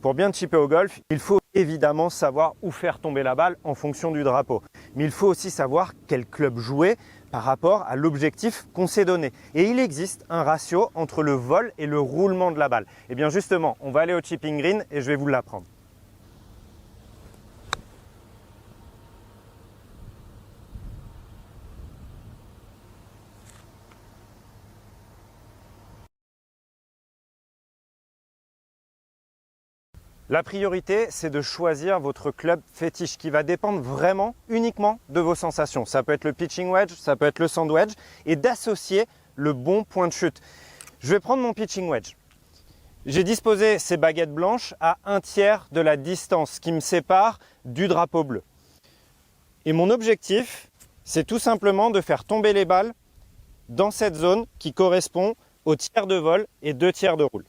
Pour bien chipper au golf, il faut évidemment savoir où faire tomber la balle en fonction du drapeau. Mais il faut aussi savoir quel club jouer par rapport à l'objectif qu'on s'est donné. Et il existe un ratio entre le vol et le roulement de la balle. Et bien justement, on va aller au chipping green et je vais vous l'apprendre. La priorité, c'est de choisir votre club fétiche qui va dépendre vraiment, uniquement de vos sensations. Ça peut être le pitching wedge, ça peut être le sand wedge et d'associer le bon point de chute. Je vais prendre mon pitching wedge. J'ai disposé ces baguettes blanches à 1/3 de la distance qui me sépare du drapeau bleu. Et mon objectif, c'est tout simplement de faire tomber les balles dans cette zone qui correspond au tiers de vol et 2 tiers de roule.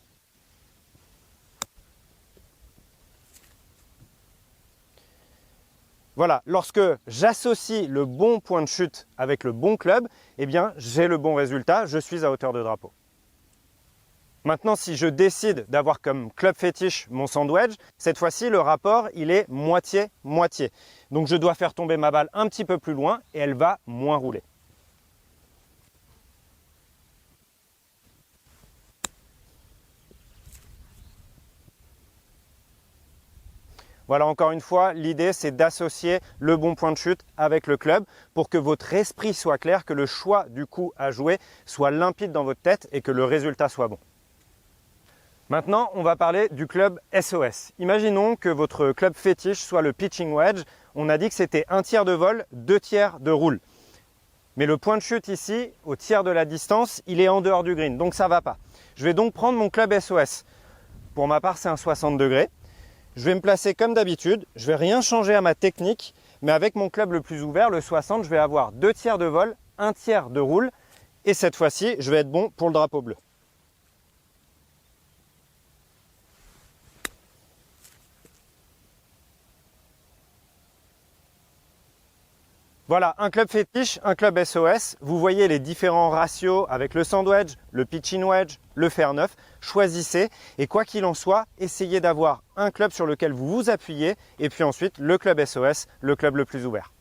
Voilà, lorsque j'associe le bon point de chute avec le bon club, eh bien, j'ai le bon résultat, je suis à hauteur de drapeau. Maintenant, si je décide d'avoir comme club fétiche mon sand wedge, cette fois-ci, le rapport, il est moitié-moitié. Donc, je dois faire tomber ma balle un petit peu plus loin et elle va moins rouler. Voilà, encore une fois, l'idée c'est d'associer le bon point de chute avec le club pour que votre esprit soit clair, que le choix du coup à jouer soit limpide dans votre tête et que le résultat soit bon. Maintenant, on va parler du club SOS. Imaginons que votre club fétiche soit le pitching wedge. On a dit que c'était 1/3 de vol, 2 tiers de roule. Mais le point de chute ici, au tiers de la distance, il est en dehors du green, donc ça ne va pas. Je vais donc prendre mon club SOS. Pour ma part, c'est un 60 degrés. Je vais me placer comme d'habitude, je ne vais rien changer à ma technique, mais avec mon club le plus ouvert, le 60, je vais avoir 2 tiers de vol, 1 tiers de roule, et cette fois-ci, je vais être bon pour le drapeau bleu. Voilà, un club fétiche, un club SOS. Vous voyez les différents ratios avec le sand wedge, le pitching wedge, le fer neuf. Choisissez et quoi qu'il en soit, essayez d'avoir un club sur lequel vous vous appuyez et puis ensuite le club SOS, le club le plus ouvert.